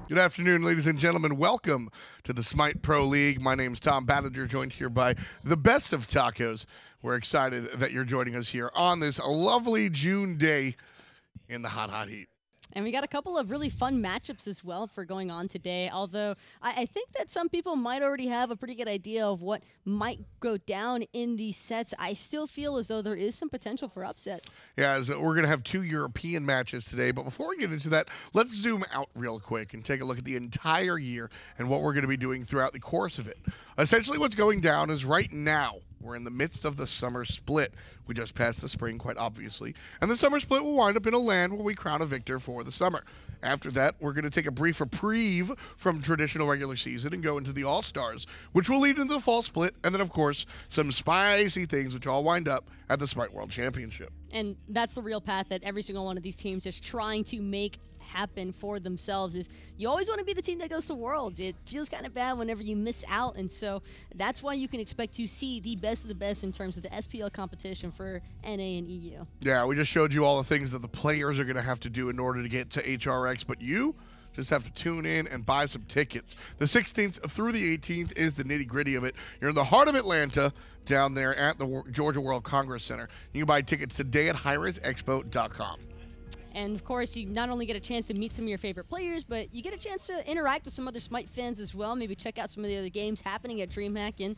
Good afternoon, ladies and gentlemen. Welcome to the Smite Pro League. My name is Tom Badger, joined here by the best of tacos. We're excited that you're joining us here on this lovely June day in the hot heat. And we got a couple of really fun matchups as well for going on today, although I think that some people might already have a pretty good idea of what might go down in these sets. I still feel as though there is some potential for upset. Yeah, as we're going to have 2 European matches today, but before we get into that, let's zoom out real quick and take a look at the entire year and what we're going to be doing throughout the course of it. Essentially what's going down is right now, we're in the midst of the summer split. We just passed the spring, quite obviously. And the summer split will wind up in a land where we crown a victor for the summer. After that, we're going to take a brief reprieve from traditional regular season and go into the All-Stars, which will lead into the fall split. And then, of course, some spicy things, which all wind up at the Smite World Championship. And that's the real path that every single one of these teams is trying to make happen for themselves. Is you always want to be the team that goes to Worlds. It feels kind of bad whenever you miss out, and so that's why you can expect to see the best of the best in terms of the SPL competition for NA and EU. Yeah, we just showed you all the things that the players are going to have to do in order to get to HRX, but you just have to tune in and buy some tickets. The 16th through the 18th is the nitty-gritty of it. You're in the heart of Atlanta, down there at the Georgia World Congress Center. You can buy tickets today at hi-rezexpo.com. And of course, you not only get a chance to meet some of your favorite players, but you get a chance to interact with some other Smite fans as well. Maybe check out some of the other games happening at DreamHack, and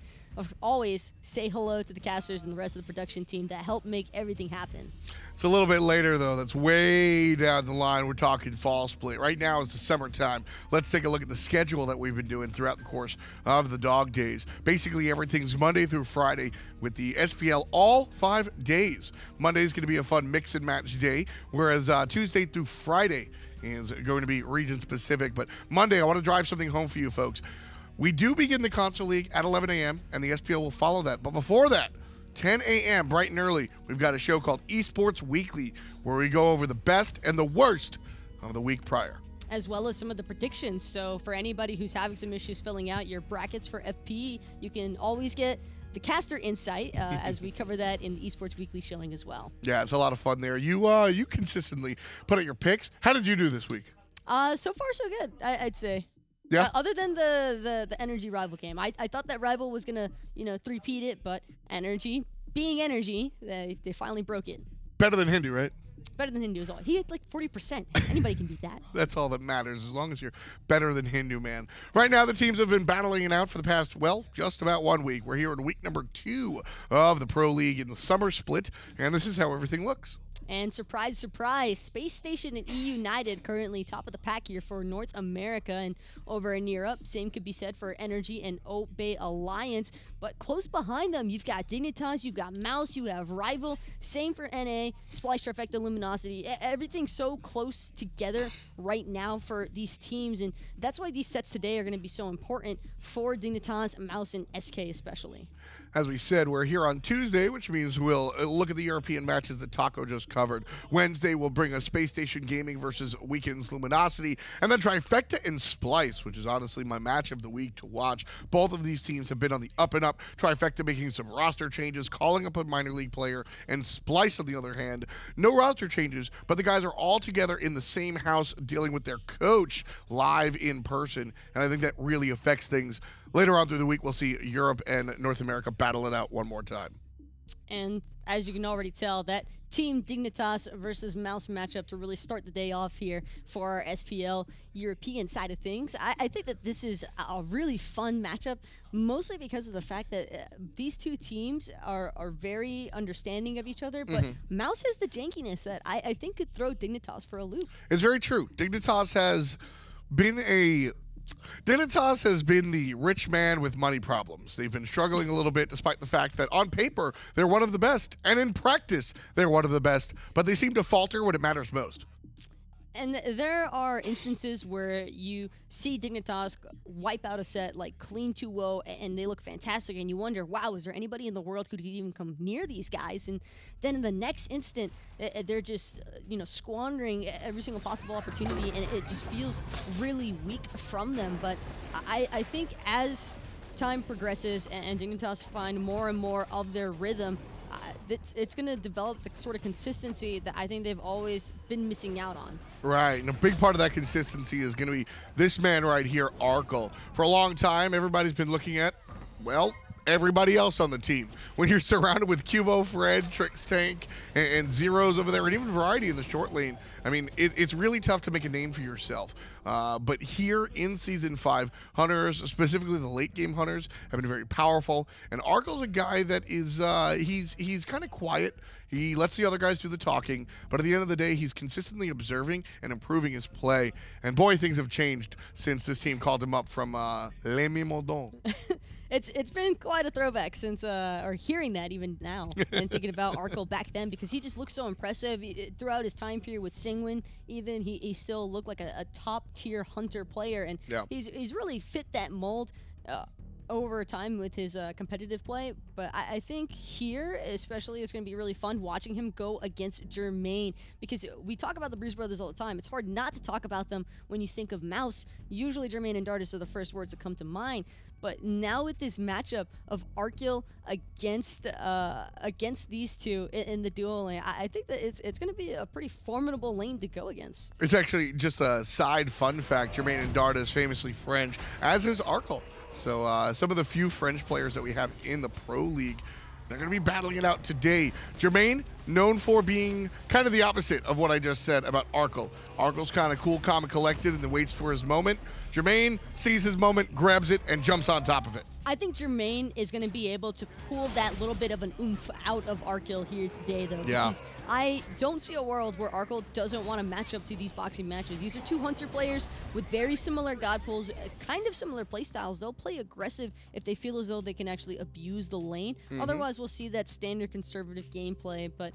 always say hello to the casters and the rest of the production team that help make everything happen. It's a little bit later, though. That's way down the line. We're talking fall split. Right now is the summertime. Let's take a look at the schedule that we've been doing throughout the course of the dog days. Basically, everything's Monday through Friday with the SPL all 5 days. Monday is going to be a fun mix and match day, whereas Tuesday through Friday is going to be region specific. But Monday, I want to drive something home for you folks. We do begin the console league at 11 a.m., and the SPL will follow that. But before that, 10 a.m., bright and early, we've got a show called Esports Weekly, where we go over the best and the worst of the week prior, as well as some of the predictions. So for anybody who's having some issues filling out your brackets for FP, you can always get the caster insight as we cover that in the Esports Weekly showing as well. Yeah, it's a lot of fun there. You consistently put out your picks. How did you do this week? So far, so good, I'd say. Yeah. Other than the Energy rival game, I thought that rival was gonna three-peat it, but Energy, being Energy, they finally broke it. Better than Hindu, right? Better than Hindu as well. He had like 40%. Anybody can beat that. That's all that matters, as long as you're better than Hindu, man. Right now, the teams have been battling it out for the past, well, just about 1 week. We're here in week number 2 of the Pro League in the summer split, and this is how everything looks. And surprise, surprise, Space Station and E United currently top of the pack here for North America, and over in Europe, same could be said for Energy and Obey Alliance. But close behind them, you've got Dignitas, you've got Mouse, you have Rival, same for NA, Splice, Trifecta, Luminosity. Everything's so close together right now for these teams, and that's why these sets today are going to be so important for Dignitas, Mouse, and SK especially. As we said, we're here on Tuesday, which means we'll look at the European matches that Taco just covered. Wednesday, we'll bring us Space Station Gaming versus Weekend's Luminosity, and then Trifecta and Splice, which is honestly my match of the week to watch. Both of these teams have been on the up and up. Trifecta making some roster changes, calling up a minor league player, and Splice, on the other hand, no roster changes, but the guys are all together in the same house dealing with their coach live in person, and I think that really affects things. Later on through the week, we'll see Europe and North America battle it out one more time. And as you can already tell, that Team Dignitas versus Mouse matchup to really start the day off here for our SPL European side of things. I think that this is a really fun matchup, mostly because of the fact that these two teams are very understanding of each other, but Mouse has the jankiness that I think could throw Dignitas for a loop. It's very true. Dignitas has been the rich man with money problems. They've been struggling a little bit despite the fact that on paper they're one of the best, and in practice they're one of the best, but they seem to falter when it matters most. And there are instances where you see Dignitas wipe out a set like clean 2-0 and they look fantastic, and you wonder, wow, is there anybody in the world who could even come near these guys? And then in the next instant, they're just squandering every single possible opportunity, and it just feels really weak from them. But I think as time progresses and Dignitas find more and more of their rhythm, it's going to develop the sort of consistency that I think they've always been missing out on. Right, and a big part of that consistency is going to be this man right here, Arkkyl. For a long time, everybody's been looking at, well, everybody else on the team. When you're surrounded with QvoFred, Trixtank, and Zyrhoes over there, and even Variety in the short lane, I mean, it's really tough to make a name for yourself. But here in Season 5, Hunters, specifically the late game Hunters, have been very powerful. And Arkkyl's a guy that is, he's kind of quiet. He lets the other guys do the talking. But at the end of the day, he's consistently observing and improving his play. And boy, things have changed since this team called him up from Les Mimodons. It's been quite a throwback since, or hearing that even now, and thinking about Arkkyl back then, because he just looked so impressive. Throughout his time period with Singwin, even, he still looked like a top-tier Hunter player, and he's really fit that mold over time with his competitive play. But I think here, especially, it's going to be really fun watching him go against Jermain, because we talk about the Bruise Brothers all the time. It's hard not to talk about them when you think of Mouse. Usually Jermain and Dardez are the first words that come to mind. But now with this matchup of Arkkyl against these two in the duel lane, I think that it's going to be a pretty formidable lane to go against. It's actually just a side fun fact. Jermain and Dardez famously French, as is Arkkyl. So some of the few French players that we have in the Pro League, they're going to be battling it out today. Jermain, known for being kind of the opposite of what I just said about Arkkyl. Arkyl's kind of cool, calm, and collected, and then waits for his moment. Jermain sees his moment, grabs it, and jumps on top of it. I think Jermain is going to be able to pull that little bit of an oomph out of Arkkyl here today, though. Yeah. Because I don't see a world where Arkkyl doesn't want to match up to these boxing matches. These are two Hunter players with very similar god pulls, kind of similar play styles. They'll play aggressive if they feel as though they can actually abuse the lane. Otherwise, we'll see that standard conservative gameplay. But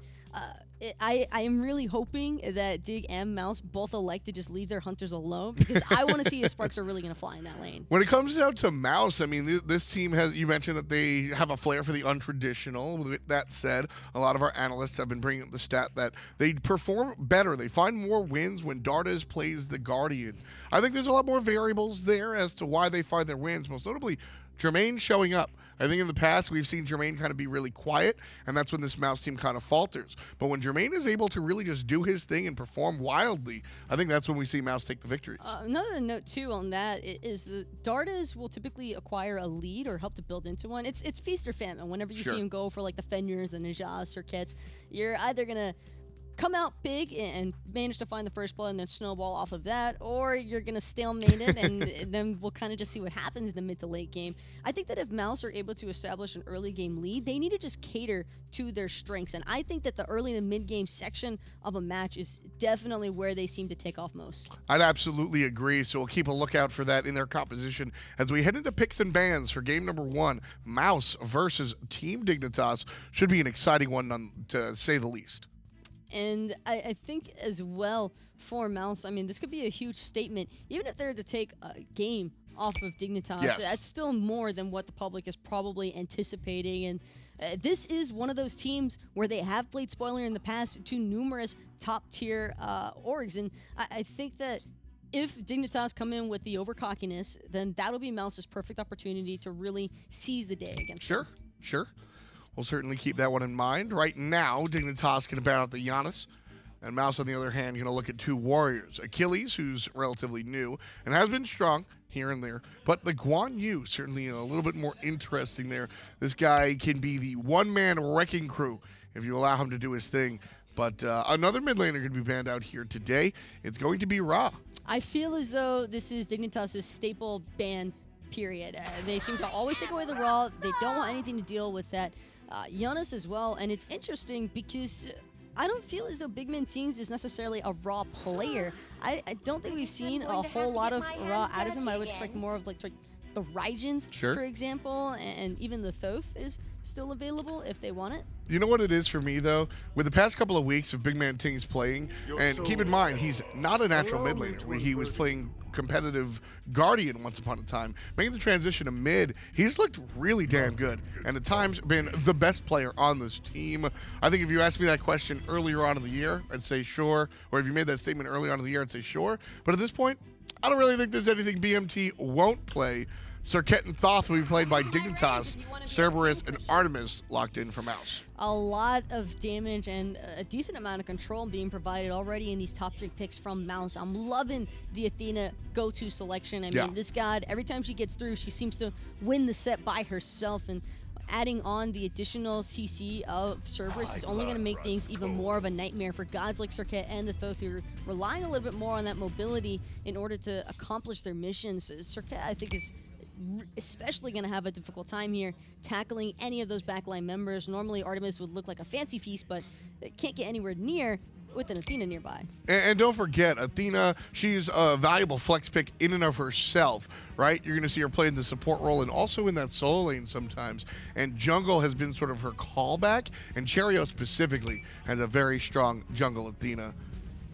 I am really hoping that Dig and Mouse both elect to just leave their Hunters alone, because I want to see if sparks are really going to fly in that lane. When it comes down to Mouse, I mean, this team has, you mentioned that they have a flair for the untraditional. With that said, a lot of our analysts have been bringing up the stat that they perform better. They find more wins when Dardez plays the Guardian. I think there's a lot more variables there as to why they find their wins, most notably Jermain showing up. I think in the past we've seen Jermain kind of be really quiet, and that's when this Mouse team kind of falters. But when Jermain is able to really just do his thing and perform wildly, I think that's when we see Mouse take the victories. Another note too on that is that Dardez will typically acquire a lead or help to build into one. It's feast or famine. Whenever you see him go for like the Fafnirs, the Najas, Serqets, you're either gonna come out big and manage to find the first blood and then snowball off of that, or you're going to stalemate it and then we'll kind of just see what happens in the mid to late game. I think that if Mouse are able to establish an early game lead, they need to just cater to their strengths, and I think that the early to mid game section of a match is definitely where they seem to take off most. I'd absolutely agree, so we'll keep a lookout for that in their composition as we head into picks and bans for game number 1. Mouse versus Team Dignitas should be an exciting one, to say the least. And I think as well for Mouse, I mean, this could be a huge statement. Even if they're to take a game off of Dignitas, that's still more than what the public is probably anticipating. And this is one of those teams where they have played spoiler in the past to numerous top-tier orgs. And I think that if Dignitas come in with the overcockiness, then that'll be Mouse's perfect opportunity to really seize the day against them. Sure. We'll certainly keep that one in mind. Right now, Dignitas can bat out the Giannis, and Mouse, on the other hand, going to look at 2 warriors. Achilles, who's relatively new and has been strong here and there, but the Guan Yu, certainly a little bit more interesting there. This guy can be the one-man wrecking crew if you allow him to do his thing. But another mid laner going to be banned out here today. It's going to be Ra. I feel as though this is Dignitas' staple ban period. They seem to always take away the Raw. They don't want anything to deal with that. Giannis as well, and it's interesting because I don't feel as though BigManTingz is necessarily a Raw player. I don't think we've seen a whole lot of Raw out of him. I would expect more of like the Raijins, for example, and even the Thoth is still available if they want it. You know what it is for me, though? With the past couple of weeks of BigManTingz playing, and keep in mind, he's not a natural mid laner. He was playing competitive Guardian once upon a time. Making the transition to mid, he's looked really damn good, and at times been the best player on this team. I think if you asked me that question earlier on in the year, I'd say sure. Or if you made that statement early on in the year, I'd say sure. But at this point, I don't really think there's anything BMT won't play. Serqet and Thoth will be played by Dignitas, Cerberus, and Artemis locked in for Mouse. A lot of damage and a decent amount of control being provided already in these top 3 picks from Mouse. I'm loving the Athena go-to selection. I mean, this god, every time she gets through, she seems to win the set by herself, and adding on the additional CC of Cerberus is only going to make things even more of a nightmare for gods like Serqet and the Thoth, who are relying a little bit more on that mobility in order to accomplish their missions. Serqet, I think, is especially going to have a difficult time here tackling any of those backline members. Normally, Artemis would look like a fancy feast, but it can't get anywhere near with an Athena nearby. And don't forget, Athena, she's a valuable flex pick in and of herself, right? You're going to see her play in the support role and also in that solo lane sometimes. And jungle has been sort of her callback, and Cherryo specifically has a very strong jungle Athena.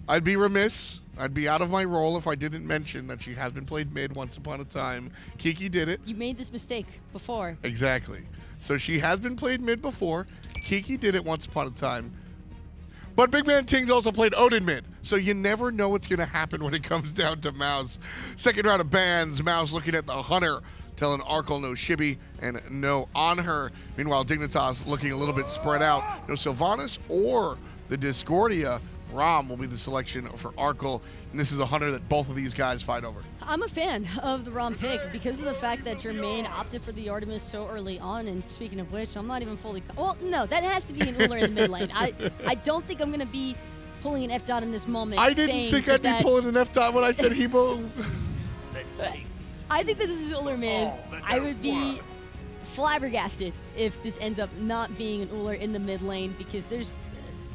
I'd be remiss, I'd be out of my role if I didn't mention that she has been played mid once upon a time. Kiki did it. You made this mistake before. Exactly. So she has been played mid before. Kiki did it once upon a time. But BigManTingz also played Odin mid, so you never know what's going to happen when it comes down to Mouse. Second round of bans, Mouse looking at the Hunter, telling Arkkyl no Shibby and no on her. Meanwhile, Dignitas looking a little bit spread out. No Sylvanas or the Discordia. Rama will be the selection for Arkkyl, and this is a Hunter that both of these guys fight over. I'm a fan of the Rama pick because of the fact that Jermain opted for the Artemis so early on, and speaking of which, I'm not even fully... Well, no, that has to be an Ullr in the mid lane. I don't think I'm going to be pulling an F-dot in this moment. I didn't think I'd be pulling an F-dot when I said Hebo. I think that this is Ullr mid. I would be flabbergasted if this ends up not being an Ullr in the mid lane, because there's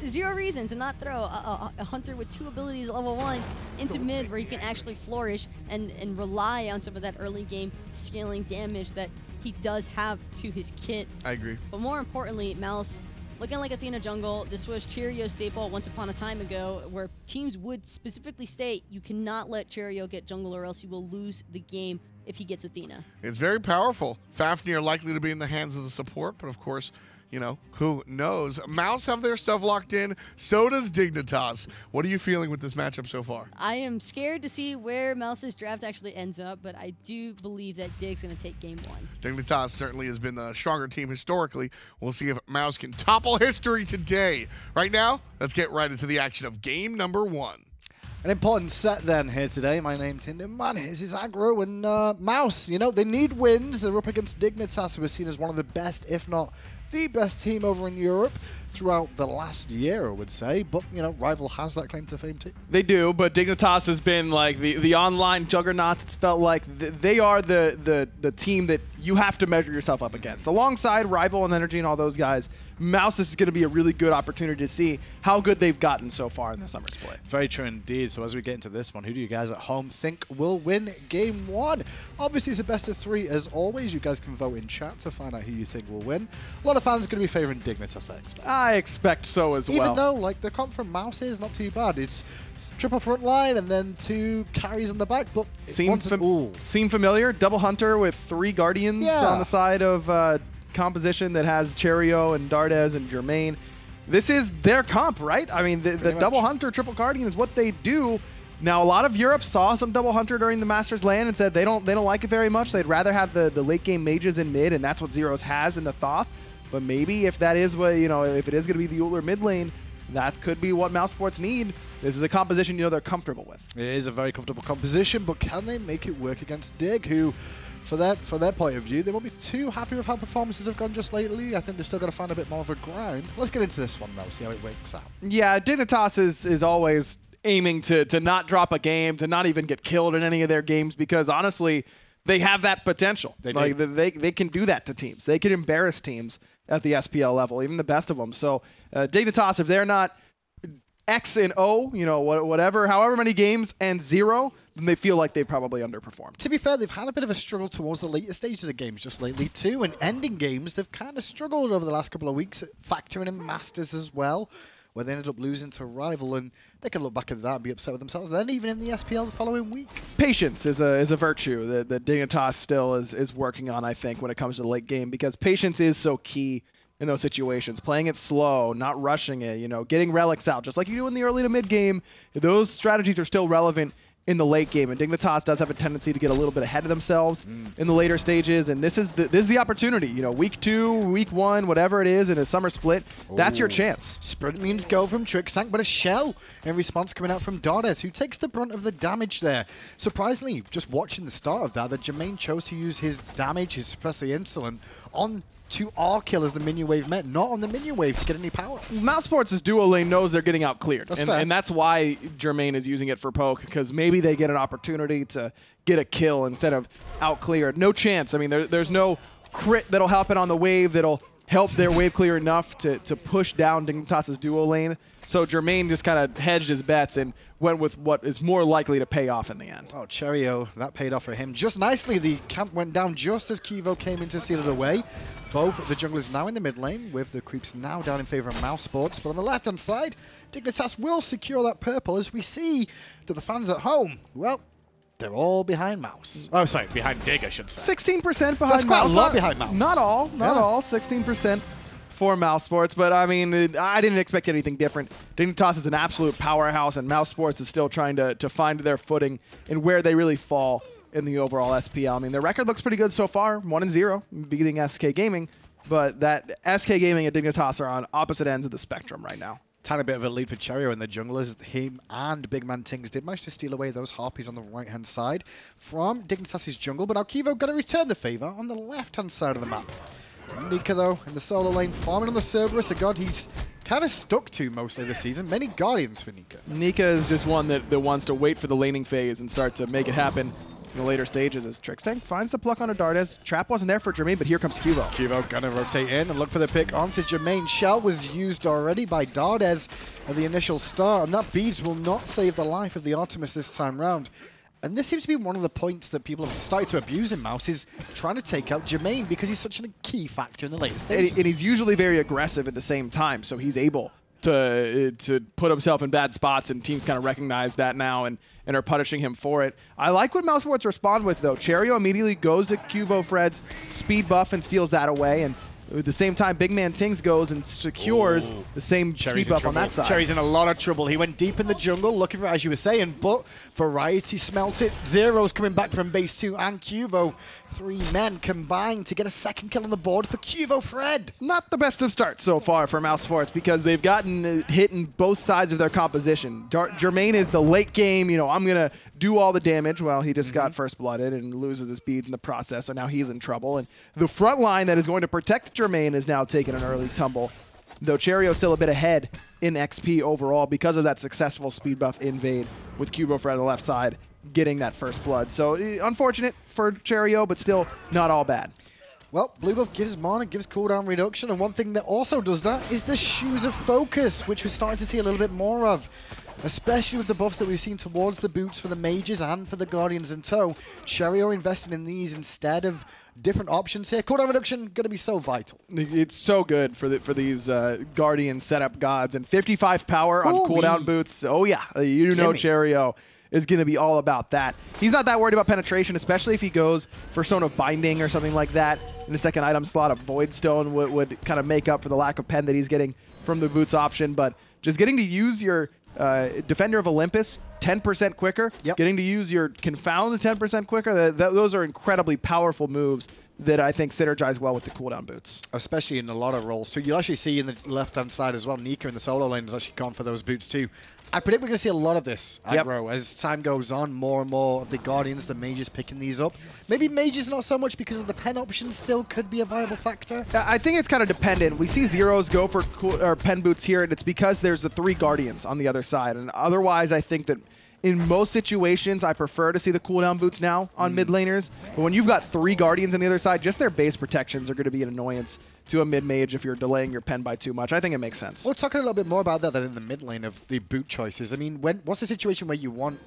zero reason to not throw a Hunter with 2 abilities at level 1 into mid, where he can actually flourish and rely on some of that early game scaling damage that he does have to his kit. I agree. But more importantly, Mouse, looking like Athena jungle, this was Cherryo's staple once upon a time ago, where teams would specifically state, you cannot let Cherryo get jungle or else you will lose the game if he gets Athena. It's very powerful. Fafnir likely to be in the hands of the support, but of course, you know, who knows? Mouse have their stuff locked in. So does Dignitas. What are you feeling with this matchup so far? I am scared to see where Mouse's draft actually ends up, but I do believe that Dig's going to take game 1. Dignitas certainly has been the stronger team historically. We'll see if Mouse can topple history today. Right now, let's get right into the action of game number 1. An important set then here today. My name's Tinder. Man, here's his aggro and Mouse. You know, they need wins. They're up against Dignitas, who are seen as one of the best, if not the best team over in Europe throughout the last year, I would say. But, you know, Rival has that claim to fame too. They do, but Dignitas has been like the online juggernaut. It's felt like they are the team that you have to measure yourself up against. Alongside Rival and Energy and all those guys, Mouse, this is going to be a really good opportunity to see how good they've gotten so far in the summer split. Very true indeed. So as we get into this one, who do you guys at home think will win game 1? Obviously, it's a best of 3 as always. You guys can vote in chat to find out who you think will win. A lot of fans are going to be favoring Dignitas, I expect. I expect so as well. Even though, like, the comp from Mouse is not too bad. It's triple front line and then 2 carries in the back. But seem familiar? Double Hunter with 3 Guardians on the side of composition that has Cherryo and Dardez and Jermain. This is their comp, right? I mean, the Double Hunter, Triple Guardian is what they do. Now, a lot of Europe saw some Double Hunter during the Masters LAN and said they don't like it very much. They'd rather have the late game mages in mid, and that's what Zyrhoes has in the Thoth. But maybe if that is what, you know, if it is going to be the Ullr mid lane, that could be what Mousesports need. This is a composition, you know, they're comfortable with. It is a very comfortable composition, but can they make it work against Dig, who, for their point of view, they won't be too happy with how performances have gone just lately. I think they've still got to find a bit more of a grind. Let's get into this one, though, see how it works out. Yeah, Dignitas is always aiming to not drop a game, to not even get killed in any of their games, because honestly, they have that potential. They can do that to teams. They can embarrass teams at the SPL level, even the best of them. So Dignitas, if they're not X and O, you know, whatever, however many games and 0, then they feel like they probably underperformed. To be fair, they've had a bit of a struggle towards the later stages of the games just lately too, and ending games, they've kind of struggled over the last couple of weeks, factoring in Masters as well, where they ended up losing to Rival, and they can look back at that and be upset with themselves. Then even in the SPL the following week. Patience is a virtue that Dignitas still is working on, I think, when it comes to the late game, because patience is so key in those situations. Playing it slow, not rushing it, you know, getting relics out, just like you do in the early to mid game. Those strategies are still relevant in the late game, and Dignitas does have a tendency to get a little bit ahead of themselves in the later stages, and this is the opportunity. You know, week 2, week 1, whatever it is in a summer split, that's your chance. Sprint means go from Trixtank, but a shell in response coming out from Dardez, who takes the brunt of the damage there. Surprisingly, just watching the start of that Jermain chose to use his damage, his suppress the insolent, on to Arkkyl as the minion wave met, not on the minion wave to get any power. Mousesports' duo lane knows they're getting out cleared, and that's why Jermain is using it for poke, because maybe they get an opportunity to get a kill instead of out cleared. No chance. I mean, there's no crit that'll happen on the wave that'll help their wave clear enough to push down Dignitas' duo lane. So Jermain just kind of hedged his bets and went with what is more likely to pay off in the end. Oh, Cherryo, that paid off for him just nicely. The camp went down just as Qvo came in to steal it away. Both of the junglers now in the mid lane, with the creeps now down in favor of Mousesports. But on the left-hand side, Dignitas will secure that purple, as we see to the fans at home. Well, they're all behind Mouse. Oh, sorry, behind Dig, I should say. 16% behind That's quite Mouse. a lot behind Mouse. Not all. 16% for Mousesports, but I mean, I didn't expect anything different. Dignitas is an absolute powerhouse, and Mousesports is still trying to find their footing and where they really fall in the overall SPL. I mean, their record looks pretty good so far, 1-0, beating SK Gaming, but that SK Gaming and Dignitas are on opposite ends of the spectrum right now. Tiny bit of a lead for Cherryo in the junglers. Him and BigManTingz did manage to steal away those harpies on the right-hand side from Dignitas' jungle, but now Qvo going to return the favor on the left-hand side of the map. Nika, though, in the solo lane, farming on the Cerberus, a god he's kind of stuck to mostly this season. Many Guardians for Nika. Nika is just one that wants to wait for the laning phase and start to make it happen in the later stages as Trixtank finds the pluck onto Dardez. Trap wasn't there for Jermain, but here comes Qvo. Qvo gonna rotate in and look for the pick onto Jermain. Shell was used already by Dardez at the initial start, and that beads will not save the life of the Artemis this time round. And this seems to be one of the points that people have started to abuse in Mouse, is trying to take out Jermain because he's such a key factor in the later stages. And he's usually very aggressive at the same time, so he's able to put himself in bad spots, and teams kind of recognize that now and are punishing him for it. I like what Mousesports respond with, though. Cherryo immediately goes to QvoFred's speed buff and steals that away, and at the same time, BigManTingz goes and secures the same speed buff on that side. Cherry's in a lot of trouble. He went deep in the jungle, looking for, as you were saying, but Variety smelt it. Zyrhoes coming back from base 2, and Qvo. 3 men combined to get a second kill on the board for QvoFred. Not the best of starts so far for Mousesports, because they've gotten hit in both sides of their composition. Jermain is the late game, you know, I'm going to do all the damage. Well, he just got first blooded and loses his beads in the process, so now he's in trouble. And the front line that is going to protect Jermain is now taking an early tumble, though Cherryo's still a bit ahead in XP overall because of that successful speed buff invade with QvoFred on the left side getting that first blood. So unfortunate for Cherryo, but still not all bad. Well, blue buff gives mana, gives cooldown reduction, and one thing that also does that is the Shoes of Focus, which we're starting to see a little bit more of, especially with the buffs that we've seen towards the boots for the mages and for the Guardians in tow. Cherryo invested in these instead of different options here. Cooldown reduction going to be so vital. It's so good for these Guardian setup gods, and 55 power on cooldown boots. Oh yeah, you know Cherryo is going to be all about that. He's not that worried about penetration, especially if he goes for Stone of Binding or something like that. In the second item slot, a Void Stone would kind of make up for the lack of pen that he's getting from the boots option, but just getting to use your Defender of Olympus 10% quicker, getting to use your Confound 10% quicker, those are incredibly powerful moves that I think synergize well with the cooldown boots. Especially in a lot of roles too. You'll actually see in the left-hand side as well, Nika in the solo lane has actually gone for those boots too. I predict we're going to see a lot of this aggro as time goes on. More and more of the Guardians, the mages picking these up. Maybe mages not so much because of the pen option still could be a viable factor. I think it's kind of dependent. We see Zyrhoes go for pen boots here, and it's because there's the 3 Guardians on the other side. And otherwise, I think that in most situations, I prefer to see the cooldown boots now on mid laners. But when you've got 3 Guardians on the other side, just their base protections are going to be an annoyance to a mid mage if you're delaying your pen by too much. I think it makes sense. We're talking a little bit more about that than in the mid lane of the boot choices. I mean, what's the situation where you want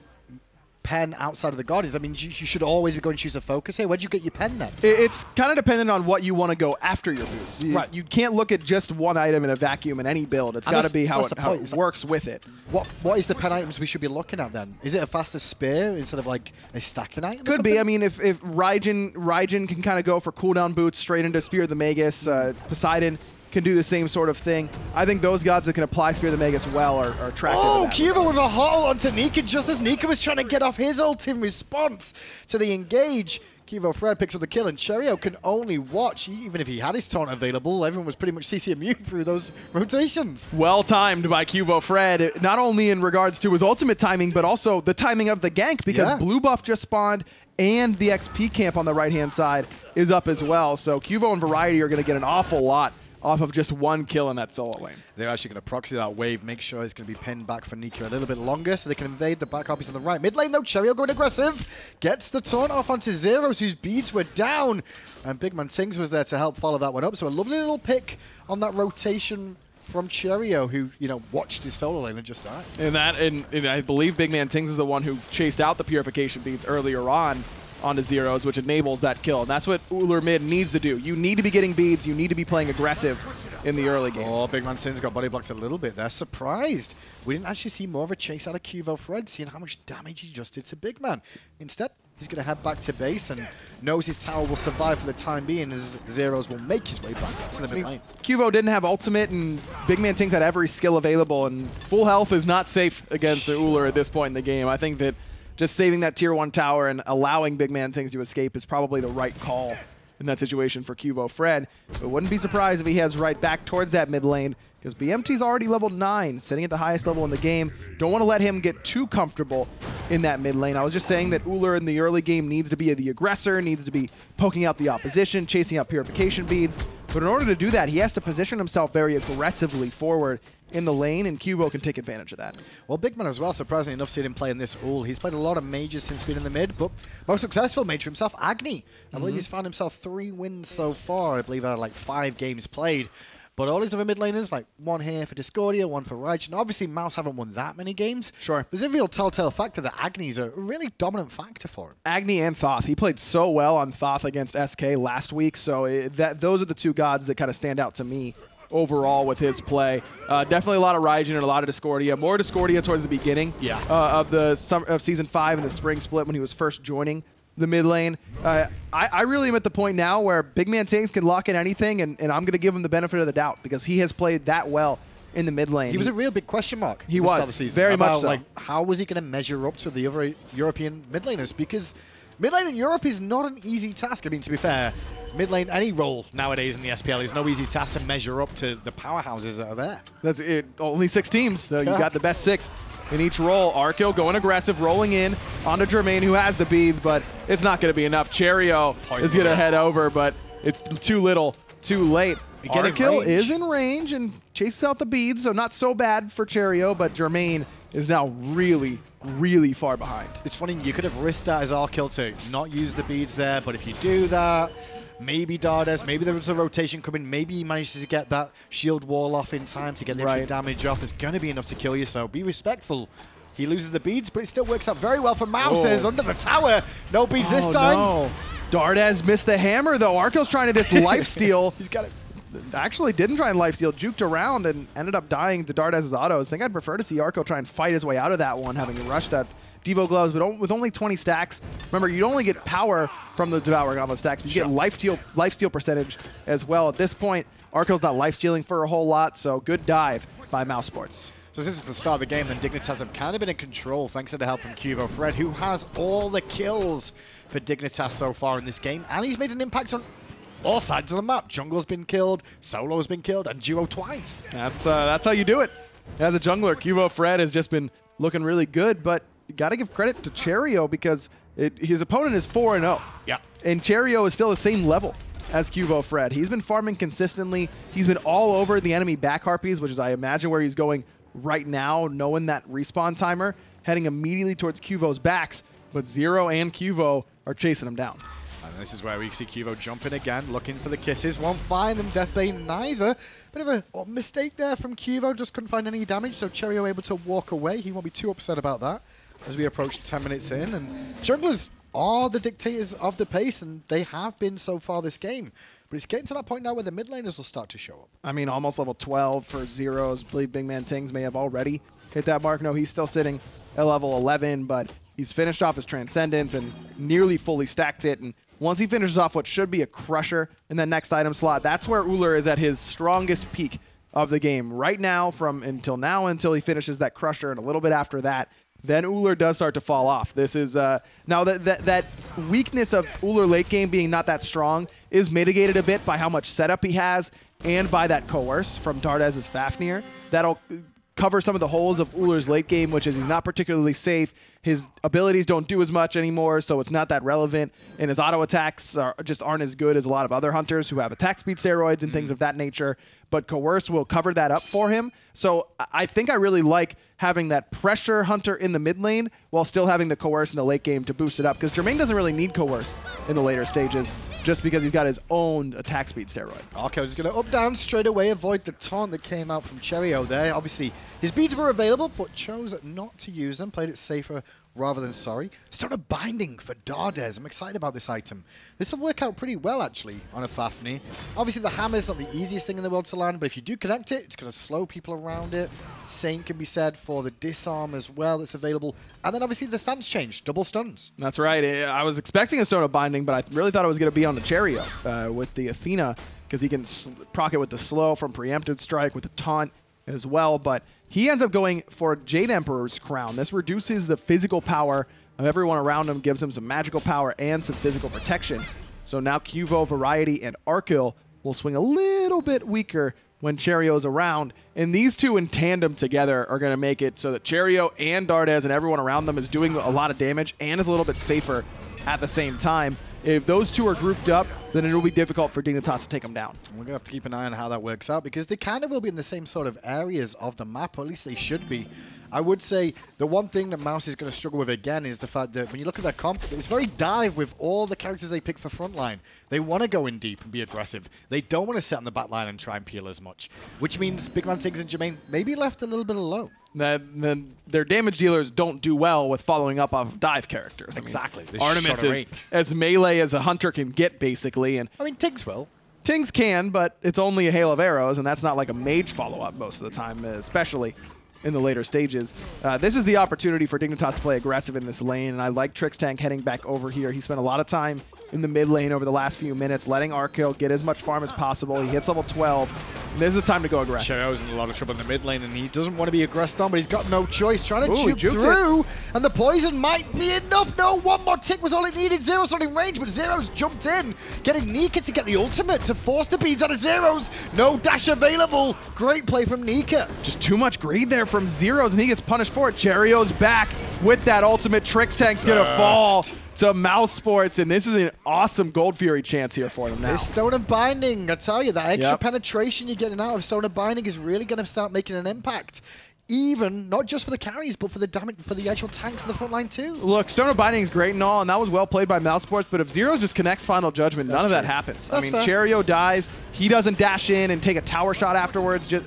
pen outside of the Guardians? I mean, you should always be going to choose a focus here. Where'd you get your pen then? It's kind of dependent on what you want to go after your boots. You can't look at just one item in a vacuum in any build. It's got to be how it works with it. What is the pen items we should be looking at then? Is it a faster spear instead of like a stacking item? Could be. I mean, if Raijin can kind of go for cooldown boots straight into Spear of the Magus, Poseidon can do the same sort of thing. I think those gods that can apply Spear the Magus well are attractive. Oh, Cuvo with a hole onto Nika just as Nika was trying to get off his ult in response to the engage. QvoFred picks up the kill, and Cherryo can only watch. Even if he had his taunt available, everyone was pretty much CC immune through those rotations. Well timed by QvoFred, not only in regards to his ultimate timing, but also the timing of the gank, because blue buff just spawned, and the XP camp on the right-hand side is up as well. So Cuvo and Variety are going to get an awful lot off of just one kill in that solo lane. They're actually going to proxy that wave, make sure it's going to be pinned back for Nika a little bit longer so they can invade the back harpies on the right. Mid lane though, Cherryo going aggressive. Gets the taunt off onto Zyrhoes, whose beads were down. And BigManTingz was there to help follow that one up. So a lovely little pick on that rotation from Cherryo, who, you know, watched his solo lane and just died. And I believe BigManTingz is the one who chased out the purification beads earlier on onto Zyrhoes, which enables that kill. And that's what Ullr mid needs to do. You need to be getting beads. You need to be playing aggressive in the early game. Oh, BigManTingz got body blocked a little bit there. Surprised. We didn't actually see more of a chase out of QvoFred, seeing how much damage he just did to Big Man. Instead, he's going to head back to base and knows his tower will survive for the time being, as Zyrhoes will make his way back to the mid lane. Cuvo didn't have ultimate, and BigManTingz had every skill available, and full health is not safe against the Ullr at this point in the game. I think that just saving that tier 1 tower and allowing BigManTingz to escape is probably the right call in that situation for QvoFred. But wouldn't be surprised if he heads right back towards that mid lane, because BMT's already level 9, sitting at the highest level in the game. Don't want to let him get too comfortable in that mid lane. I was just saying that Ullr in the early game needs to be the aggressor, needs to be poking out the opposition, chasing out purification beads. But in order to do that, he has to position himself very aggressively forward in the lane, and Cuvo can take advantage of that. Well, Big Man as well, surprisingly enough, seeing him play in this Ullr. He's played a lot of mages since being in the mid, but most successful mage for himself, Agni. I believe he's found himself 3 wins so far. I believe there are like 5 games played. But all his other mid laners, like 1 here for Discordia, 1 for Rage. And obviously, Mouse haven't won that many games. Sure. There's a real telltale factor that Agni's a really dominant factor for him. Agni and Thoth. He played so well on Thoth against SK last week, so those are the 2 gods that kind of stand out to me overall with his play. Definitely a lot of Raijin and a lot of Discordia. More Discordia towards the beginning of Season 5 in the spring split when he was first joining the mid lane. I really am at the point now where BigManTingz can lock in anything, and I'm going to give him the benefit of the doubt because he has played that well in the mid lane. He was a real big question mark. He was, very much so. Like, how was he going to measure up to the other European mid laners? Because mid lane in Europe is not an easy task. I mean, to be fair, mid lane, any role nowadays in the SPL is no easy task to measure up to the powerhouses that are there. That's it. Only 6 teams, so you got the best 6 in each role. Arkkyl going aggressive, rolling in onto Jermain, who has the beads, but it's not going to be enough. Cherryo is going to head over, but it's too little, too late. Arkkyl is in range and chases out the beads, so not so bad for Cherryo, but Jermain is now really, really far behind. It's funny, you could have risked that as Arkkyl to not use the beads there, but if you do that, maybe Dardez, maybe there was a rotation coming, maybe he manages to get that shield wall off in time to get the extra damage off. It's going to be enough to kill you, so be respectful. He loses the beads, but it still works out very well for Mouses under the tower. No beads this time. No. Dardez missed the hammer, though. Arkyl's trying to just lifesteal. He's got it. Actually didn't try and lifesteal, juked around and ended up dying to Dardez's autos. I think I'd prefer to see Arkkyl try and fight his way out of that one, having rushed that Devo gloves, but with only 20 stacks. Remember, you only get power from the Devour Gauntlet stacks, but you get lifesteal percentage as well. At this point, Arkyl's not lifestealing for a whole lot, so good dive by Mousesports. So since it's the start of the game, then Dignitas have kind of been in control thanks to the help from QvoFred, who has all the kills for Dignitas so far in this game, and he's made an impact on all sides of the map. Jungle's been killed, Solo's been killed, and Duo twice. That's how you do it. As a jungler, QvoFred has just been looking really good, but you got to give credit to Cherryo because his opponent is 4-0. Yeah. And Cherryo is still the same level as QvoFred. He's been farming consistently. He's been all over the enemy back harpies, which is, I imagine, where he's going right now, knowing that respawn timer, heading immediately towards Cuvo's backs. But Zero and Cuvo are chasing him down. And this is where we see Cuvo jumping again, looking for the kisses. Won't find them, Deathbane neither. Bit of a mistake there from Cuvo, just couldn't find any damage, so Cherryo able to walk away. He won't be too upset about that as we approach 10 minutes in. And junglers are the dictators of the pace, and they have been so far this game. But it's getting to that point now where the mid laners will start to show up. I mean, almost level 12 for Zyrhoes. I believe BigManTingz may have already hit that mark. No, he's still sitting at level 11, but he's finished off his Transcendence and nearly fully stacked it. And Once he finishes off what should be a Crusher in that next item slot, that's where Ullr is at his strongest peak of the game. Right now, until he finishes that Crusher, and a little bit after that, then Ullr does start to fall off. This is now that weakness of Ullr late game being not that strong is mitigated a bit by how much setup he has and by that Coerce from Dardez's Fafnir. That'll cover some of the holes of Ullr's late game, which is he's not particularly safe. His abilities don't do as much anymore, so it's not that relevant. And his auto attacks just aren't as good as a lot of other hunters who have attack speed steroids and things of that nature. But Coerce will cover that up for him. So I think I really like having that pressure hunter in the mid lane while still having the Coerce in the late game to boost it up. Because Jermain doesn't really need Coerce in the later stages just because he's got his own attack speed steroid. Arkkyl is going to up down straight away, avoid the taunt that came out from Cherryo there. Obviously, his beads were available, but chose not to use them. Played it safer rather than sorry. Stone of Binding for Dardez. I'm excited about this item. This will work out pretty well, actually, on a Fafnir. Obviously, the hammer's not the easiest thing in the world to land, but if you do connect it, it's going to slow people around it. Same can be said for the disarm as well that's available. And then, obviously, the stance change. Double stuns. That's right. I was expecting a Stone of Binding, but I really thought it was going to be on the Cherryo with the Athena, because he can proc it with the slow from Preemptive Strike, with the taunt as well. But he ends up going for Jade Emperor's Crown. This reduces the physical power of everyone around him, gives him some magical power and some physical protection. So now QvoFred, Variety, and Arkkyl will swing a little bit weaker when Cherryo's around. And these two in tandem together are going to make it so that Cherryo and Dardez and everyone around them is doing a lot of damage and is a little bit safer at the same time. If those two are grouped up, then it will be difficult for Dignitas to take them down. We're going to have to keep an eye on how that works out, because they kind of will be in the same sort of areas of the map, or at least they should be. I would say the one thing that Mouse is going to struggle with again is the fact that when you look at their comp, it's very dive with all the characters they pick for frontline. They want to go in deep and be aggressive. They don't want to sit on the back line and try and peel as much, which means BigManTingz and Jermain may be left a little bit alone. Then their damage dealers don't do well with following up off dive characters. Exactly. I mean, Artemis is as melee as a hunter can get, basically. And I mean, Tingz will. Tingz can, but it's only a hail of arrows, and that's not like a mage follow-up most of the time, especially in the later stages. This is the opportunity for Dignitas to play aggressive in this lane, and I like Trixtank heading back over here. He spent a lot of time in the mid lane over the last few minutes, letting Arkkyl get as much farm as possible. He hits level 12. And this is the time to go aggressive. Cherryo's in a lot of trouble in the mid lane, and he doesn't want to be aggressed on, but he's got no choice. Trying to juke through, and the poison might be enough. No, one more tick was all it needed. Zyrhoes not in range, but Zyrhoes jumped in, getting Nika to get the ultimate to force the beads out of Zyrhoes. No dash available. Great play from Nika. Just too much greed there from Zyrhoes, and he gets punished for it. Cherryo's back with that ultimate. Trixtank's going to fall to Mousesports, and this is an awesome Gold Fury chance here for them now. This Stone of Binding, I tell you, that extra penetration you're getting out of Stone of Binding is really going to start making an impact. Even, not just for the carries, but for the damage, for the actual tanks in the front line too. Look, Stone of Binding is great and all, and that was well played by Mousesports, but if Zyrhoes just connects Final Judgment, none of that happens. I mean, Cherryo dies, he doesn't dash in and take a tower shot afterwards. Just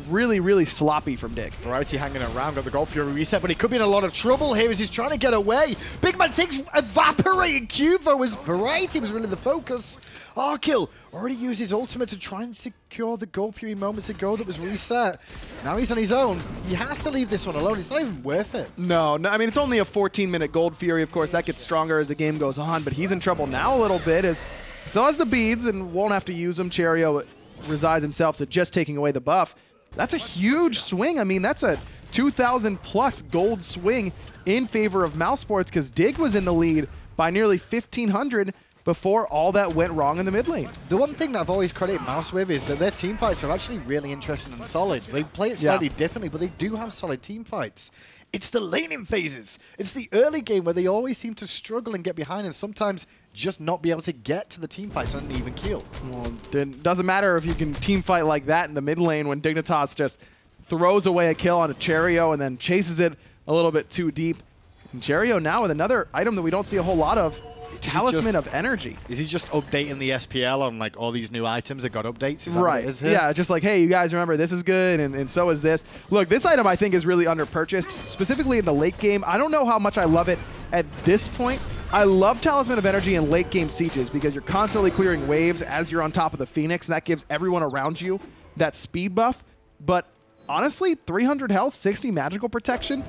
really, really sloppy from Dig. Variety hanging around, got the Gold Fury reset, but he could be in a lot of trouble here as he's trying to get away. BigManTingz evaporating QvoFred as Variety was really the focus. Arkkyl already used his ultimate to try and secure the Gold Fury moments ago that was reset. Now he's on his own. He has to leave this one alone. It's not even worth it. No, I mean, it's only a 14-minute Gold Fury. Of course, that gets stronger as the game goes on, but he's in trouble now a little bit as still has the beads and won't have to use them. Cherryo resigns himself to just taking away the buff. That's a huge swing. I mean, that's a 2,000-plus gold swing in favor of Mousesports, because Dig was in the lead by nearly 1,500 before all that went wrong in the mid lane. The one thing that I've always credited Mouse with is that their team fights are actually really interesting and solid. They play it slightly differently, but they do have solid team fights. It's the laning phases. It's the early game where they always seem to struggle and get behind, and sometimes just not be able to get to the team fights on an even keel. Well, it doesn't matter if you can team fight like that in the mid lane when Dignitas just throws away a kill on a Cherryo and then chases it a little bit too deep. And Cherryo now with another item that we don't see a whole lot of, Talisman of Energy. Is he just updating the SPL on like all these new items that got updates? Is that right. what it is here? Yeah, just like, hey, you guys remember this is good, and so is this. Look, this item I think is really underpurchased, specifically in the late game. I don't know how much I love it at this point. I love Talisman of Energy in late game sieges because you're constantly clearing waves as you're on top of the Phoenix, and that gives everyone around you that speed buff. But honestly, 300 health, 60 magical protection,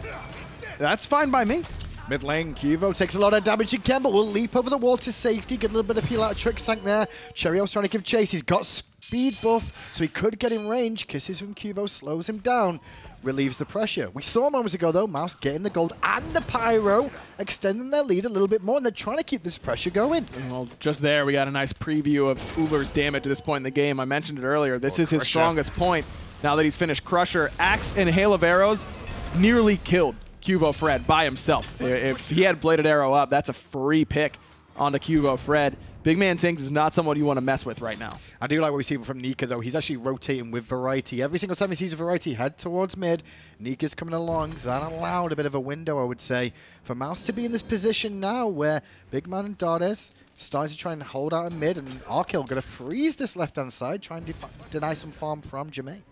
that's fine by me. Mid lane, Qvo takes a lot of damage again, but will leap over the wall to safety. Get a little bit of peel out of Trixtank there. Cherryo's trying to give chase. He's got speed buff, so he could get in range. Kisses from Qvo slows him down, relieves the pressure. We saw moments ago, though, Mouse getting the gold and the pyro, extending their lead a little bit more, and they're trying to keep this pressure going. Well, just there, we got a nice preview of Ullr's damage at this point in the game. I mentioned it earlier. This is his strongest point. Now that he's finished Crusher, Axe and Hail of Arrows nearly killed QvoFred by himself. If he had Bladed Arrow up, that's a free pick onto QvoFred. BigManTingz is not someone you want to mess with right now. I do like what we see from Nika, though. He's actually rotating with Variety. Every single time he sees a Variety head towards mid, Nika's coming along. That allowed a bit of a window, I would say, for Mouse to be in this position now where Big Man and Dardez starting to try and hold out in mid, and Arkkyl going to freeze this left-hand side, trying to deny some farm from Jermain.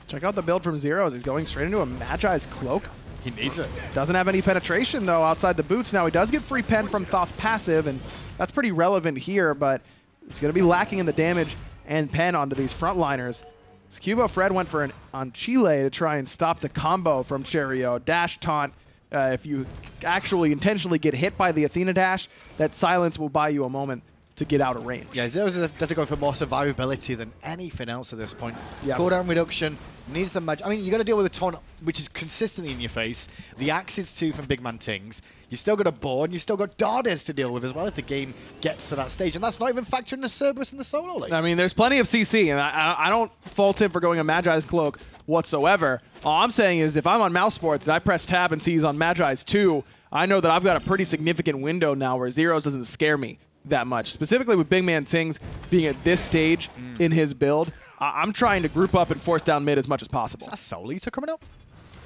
Check out the build from Zyrhoes. He's going straight into a Magi's Cloak. He needs it. Doesn't have any penetration, though, outside the boots. Now, he does get free pen from Thoth passive, and that's pretty relevant here, but it's going to be lacking in the damage and pen onto these frontliners. QvoFred went for an on Chulainn to try and stop the combo from Cherryo. Dash taunt. If you actually intentionally get hit by the Athena dash, that silence will buy you a moment to get out of range. Yeah, Zyrhoes is definitely going for more survivability than anything else at this point. Yep. Cooldown reduction, needs the magic. I mean, you got to deal with a taunt, which is consistently in your face. The axes too from BigManTingz. You've still got a board, and you've still got Dardez to deal with as well if the game gets to that stage. And that's not even factoring the Cerberus and the solo lane. I mean, there's plenty of CC, and I don't fault him for going a Magi's Cloak whatsoever. All I'm saying is if I'm on Mousesports and I press tab and see he's on Magi's 2, I know that I've got a pretty significant window now where Zyrhoes doesn't scare me that much. Specifically with BigManTingz being at this stage in his build, I'm trying to group up and force down mid as much as possible. Is that Soul Eater coming up?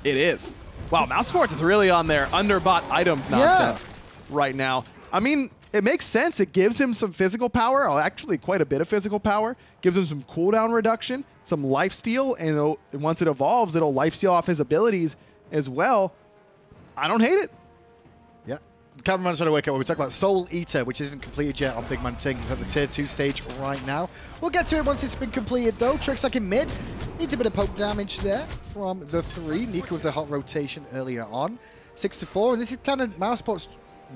It is. Wow, Mousesports is really on their underbought items nonsense right now. I mean, it makes sense. It gives him some physical power, or actually quite a bit of physical power. Gives him some cooldown reduction, some lifesteal, and once it evolves, it'll lifesteal off his abilities as well. I don't hate it. Yeah. The cameraman's trying to work out what we talk about. Soul Eater, which isn't completed yet on BigManTingz. It's at the tier 2 stage right now. We'll get to it once it's been completed, though. Trixtank in mid. Needs a bit of poke damage there from the 3. Nika with the hot rotation earlier on. 6-4, and this is kind of Mousesports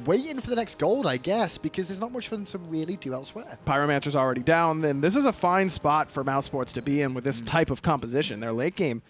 waiting for the next gold, I guess, because there's not much for them to really do elsewhere. Pyromancer's already down, then this is a fine spot for Mousesports to be in with this type of composition. Their late game,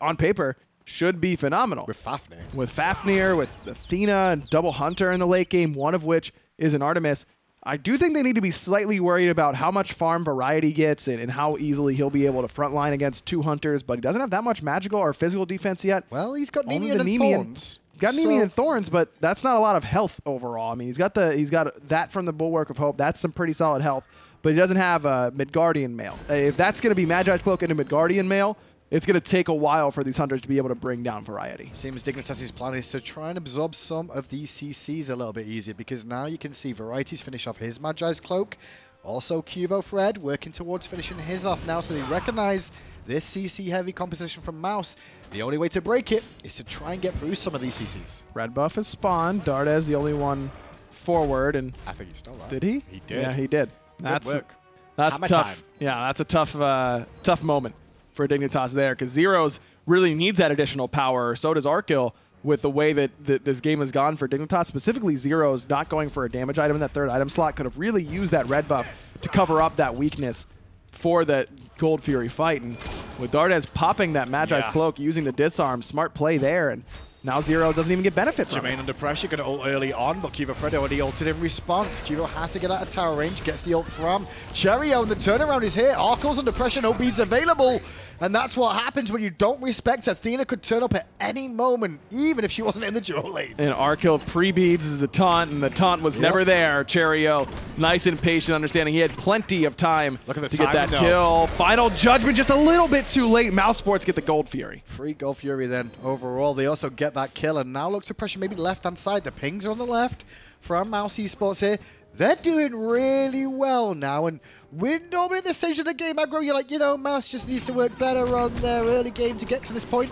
on paper, should be phenomenal. With Fafnir. With Fafnir, with Athena, and double Hunter in the late game, one of which is an Artemis. I do think they need to be slightly worried about how much farm Variety gets and how easily he'll be able to frontline against 2 Hunters, but he doesn't have that much magical or physical defense yet. Well, he's got Only Nemean and Thorns. Got Nemean and Thorns, but that's not a lot of health overall. I mean, he's got that from the Bulwark of Hope. That's some pretty solid health, but he doesn't have a Midgardian mail. If that's going to be Magi's Cloak into Midgardian mail, it's going to take a while for these Hunters to be able to bring down Variety. Seems Dignitas' plan is to try and absorb some of these CCs a little bit easier, because now you can see Variety's finish off his Magi's Cloak. Also, QvoFred working towards finishing his off now, so they recognize this CC-heavy composition from Mouse. The only way to break it is to try and get through some of these CCs. Red buff is spawned. Dardez the only one forward, and I think he stole that. Did he? He did. Yeah, he did. Good work. That's Hammer tough. time. Yeah, that's a tough moment for Dignitas there, because Zyrhoes really needs that additional power. So does Arkkyl, with the way that this game has gone for Dignitas. Specifically, Zyrhoes not going for a damage item in that 3rd item slot could have really used that red buff to cover up that weakness for that Gold Fury fight. And with Dardez popping that Magi's Cloak, using the disarm, smart play there, and now Zyrhoes doesn't even get benefit from it. Jermain under pressure, going to ult early on, but QvoFred already ulted in response. Qvo has to get out of tower range, gets the ult from Cherryo, and the turnaround is here. Arkyl's under pressure, no beads available. And that's what happens when you don't respect. Athena could turn up at any moment, even if she wasn't in the dual lane. And Arkkyl pre-beads the taunt, and the taunt was never there. Cherryo, nice and patient, understanding he had plenty of time to get that kill. Final judgment just a little bit too late. Mousesports get the Gold Fury. Free Gold Fury then overall. They also get that kill, and now look to pressure maybe left-hand side. The pings are on the left from Mousesports here. They're doing really well now, and we're normally at this stage of the game, aggro, you're like, you know, Mouse just needs to work better on their early game to get to this point.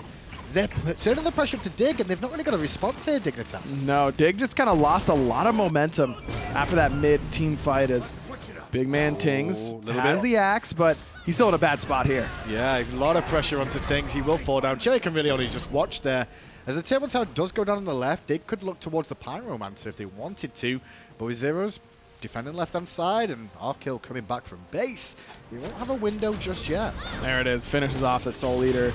They're turning the pressure up to Dig, and they've not really got a response here, Dignitas. No, Dig just kind of lost a lot of momentum after that mid-team fight as BigManTingz has the axe, but he's still in a bad spot here. Yeah, a lot of pressure onto Tings. He will fall down. Cherryo can really only just watch there As the tier 1 tower does go down on the left, they could look towards the Pyromancer if they wanted to. But with Zyrhoes defending left-hand side and Arkkyl coming back from base, we won't have a window just yet. There it is. Finishes off the Soul Eater.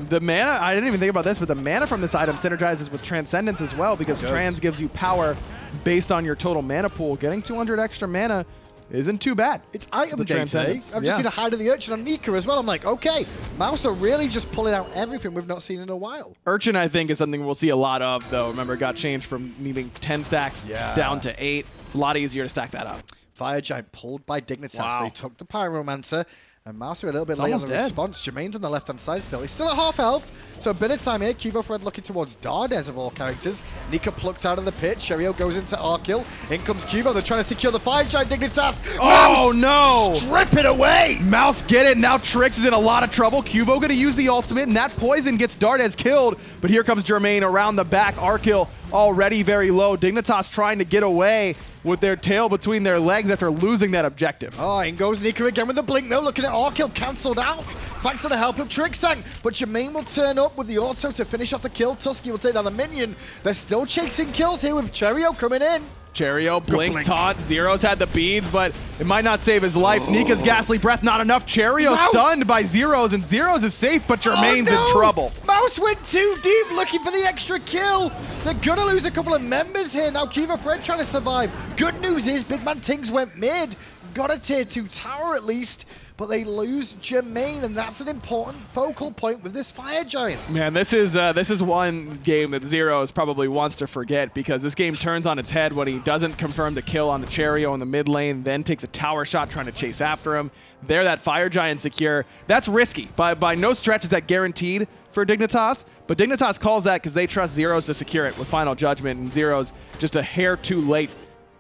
The mana, I didn't even think about this, but the mana from this item synergizes with Transcendence as well, because Trans gives you power based on your total mana pool. Getting 200 extra mana isn't too bad. It's item day today. I've just seen a Hide of the Urchin on Nika as well. I'm like, okay, Mouse are really just pulling out everything we've not seen in a while. Urchin, I think, is something we'll see a lot of, though. Remember, it got changed from needing 10 stacks down to 8. It's a lot easier to stack that up. Fire Giant pulled by Dignitas. Wow. They took the Pyromancer. And Mouse are a little bit late on the response. Jermain's on the left-hand side still. He's still at half health. So a bit of time here. QvoFred looking towards Dardez of all characters. Nika plucked out of the pit. Cherryo goes into Arkkyl. In comes Qvo. They're trying to secure the 5-giant Dignitas. Oh, no! Strip it away! Mouse get it. Now Trix is in a lot of trouble. Qvo going to use the ultimate, and that poison gets Dardez killed. But here comes Jermain around the back. Arkkyl already very low. Dignitas trying to get away with their tail between their legs after losing that objective. Oh, in goes Nika again with the blink. No, looking at Arkkyl cancelled out. Thanks to the help of Trixtank. But Jermain will turn up with the auto to finish off the kill. Tusky will take down the minion. They're still chasing kills here with Cherryo coming in. Cherryo, blink, taunt. Zyrhoes had the beads, but it might not save his life. Nika's Ghastly Breath, not enough. Cherryo stunned by Zyrhoes, and Zyrhoes is safe, but Jermain's in trouble. Mouse went too deep, looking for the extra kill. They're going to lose a couple of members here. Now QvoFred trying to survive. Good news is BigManTingz went mid. Got a tier 2 tower at least. But they lose Jermain, and that's an important focal point with this Fire Giant. Man, this is one game that Zyrhoes probably wants to forget, because this game turns on its head when he doesn't confirm the kill on the Cherryo in the mid lane, then takes a tower shot trying to chase after him. There, that Fire Giant secure. That's risky. By no stretch is that guaranteed for Dignitas, but Dignitas calls that because they trust Zyrhoes to secure it with Final Judgment, and Zyrhoes just a hair too late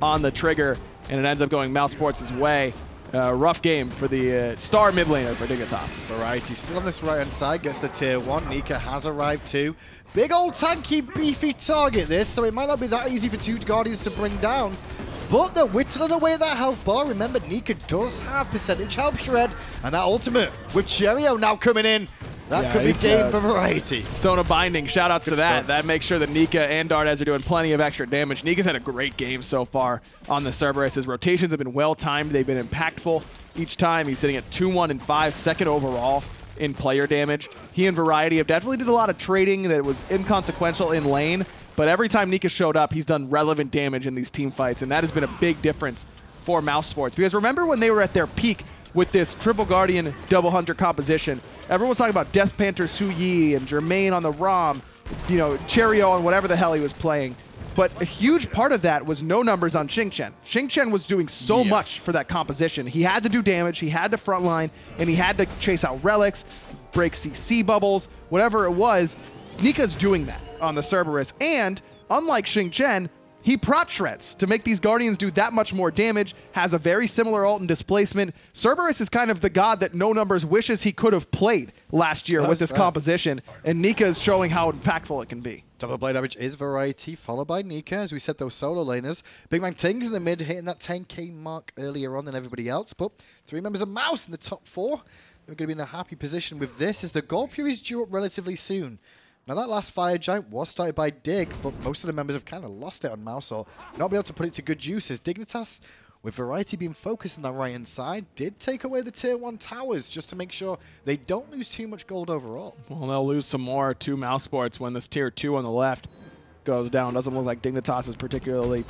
on the trigger, and it ends up going Mousesports' way. Rough game for the star mid laner for Dignitas. Variety still on this right-hand side, gets the tier 1. Nika has arrived too. Big old tanky, beefy target this, so it might not be that easy for 2 Guardians to bring down. But they're whittling away that health bar. Remember, Nika does have percentage health shred, and that ultimate with Cherryo now coming in. That could be game for Variety. Stone of Binding, shout outs to that. That makes sure that Nika and Dardez are doing plenty of extra damage. Nika's had a great game so far on the Cerberus. His rotations have been well timed. They've been impactful each time. He's sitting at 2-1 and 5, second overall in player damage. He and Variety have definitely did a lot of trading that was inconsequential in lane, but every time Nika showed up, he's done relevant damage in these team fights, and that has been a big difference for Mousesports. Because remember when they were at their peak with this Triple Guardian Double Hunter composition, everyone was talking about Death Panther Su Yi and Jermain on the ROM, you know, Cherryo on whatever the hell he was playing. But a huge part of that was no numbers on Xingqian. Xingqian was doing so much for that composition. He had to do damage, he had to frontline, and he had to chase out relics, break CC bubbles, whatever it was. Nika's doing that on the Cerberus, and unlike Xingqian, he prot shreds to make these Guardians do that much more damage, has a very similar ult and displacement. Cerberus is kind of the god that No Numbers wishes he could have played last year with this composition, and Nika is showing how impactful it can be. Double blade damage is Variety, followed by Nika, as we said, those solo laners. BigManTingz in the mid, hitting that 10k mark earlier on than everybody else, but 3 members of Mouse in the top 4. We're going to be in a happy position with this, as the Gold Fury is due up relatively soon. Now, that last Fire Giant was started by Dig, but most of the members have kind of lost it on Mouse, or not be able to put it to good use, as Dignitas, with Variety being focused on that right-hand side, did take away the Tier 1 towers just to make sure they don't lose too much gold overall. Well, they'll lose some more to Mousesports when this Tier 2 on the left goes down. Doesn't look like Dignitas is particularly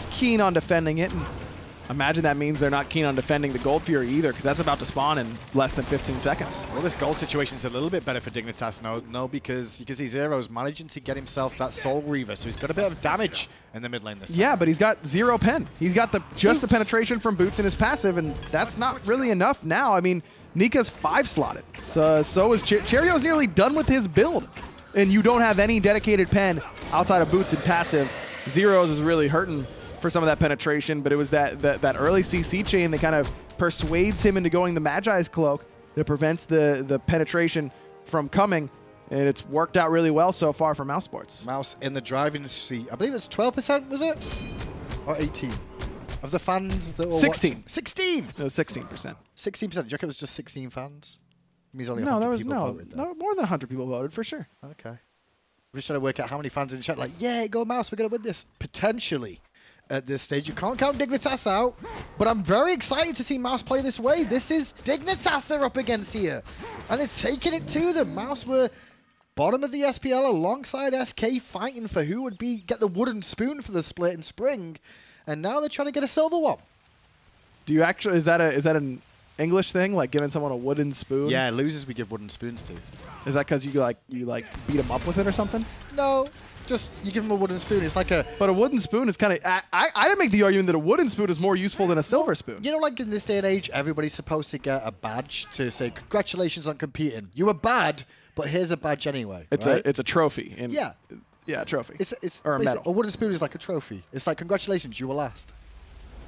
keen on defending it, and imagine that means they're not keen on defending the Gold Fury either, because that's about to spawn in less than 15 seconds. Well, this gold situation is a little bit better for Dignitas now, because you can see Zyrhoes managing to get himself that Soul Reaver, so he's got a bit of damage in the mid lane this time. Yeah, but he's got 0 pen. He's got just the penetration from boots in his passive, and that's not really enough now. I mean, Nika's 5-slotted, so is Cherryo's nearly done with his build, and you don't have any dedicated pen outside of boots and passive. Zyrhoes is really hurting for some of that penetration, but it was that early CC chain that kind of persuades him into going the Magi's Cloak that prevents the penetration from coming, and it's worked out really well so far for Mousesports. Mouse in the driving seat. I believe it's 12%, was it? Or 18? Of the fans that were 16. Watching. 16! It was 16%. 16%. Do you reckon it was just 16 fans? It means only No, 100 there was people voted, no, more than 100 people voted for sure. Okay. I'm just trying to work out how many fans in the chat like, yeah, go Mouse, we're going to win this. Potentially at this stage. You can't count Dignitas out, but I'm very excited to see Mouse play this way. This is Dignitas they're up against here, and they're taking it to them. Mouse were bottom of the SPL alongside SK fighting for who would get the wooden spoon for the split in spring, and now they're trying to get a silver one. Do you actually, is that an English thing, like giving someone a wooden spoon? Yeah, losers we give wooden spoons to. Is that because you beat them up with it or something? No, just you give them a wooden spoon. It's like a... But a wooden spoon is kind of... I didn't make the argument that a wooden spoon is more useful than a silver spoon. You know, like in this day and age, everybody's supposed to get a badge to say, congratulations on competing. You were bad, but here's a badge anyway. It's a trophy. Yeah. Yeah, a trophy. It's or a medal. A wooden spoon is like a trophy. It's like, congratulations, you were last.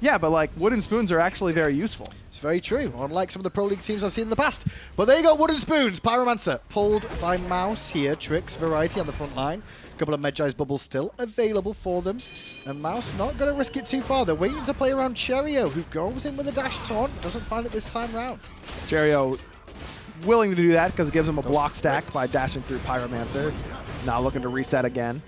Yeah, but like wooden spoons are actually very useful. It's very true, unlike some of the Pro League teams I've seen in the past. But there you go, wooden spoons. Pyromancer pulled by Mouse here. Trix, Variety on the front line. A couple of Medjai's bubbles still available for them. And Mouse not going to risk it too far. They're waiting to play around Cherryo, who goes in with a dash taunt. Doesn't find it this time round. Cherryo willing to do that because it gives him a block stack by dashing through Pyromancer. Now looking to reset again.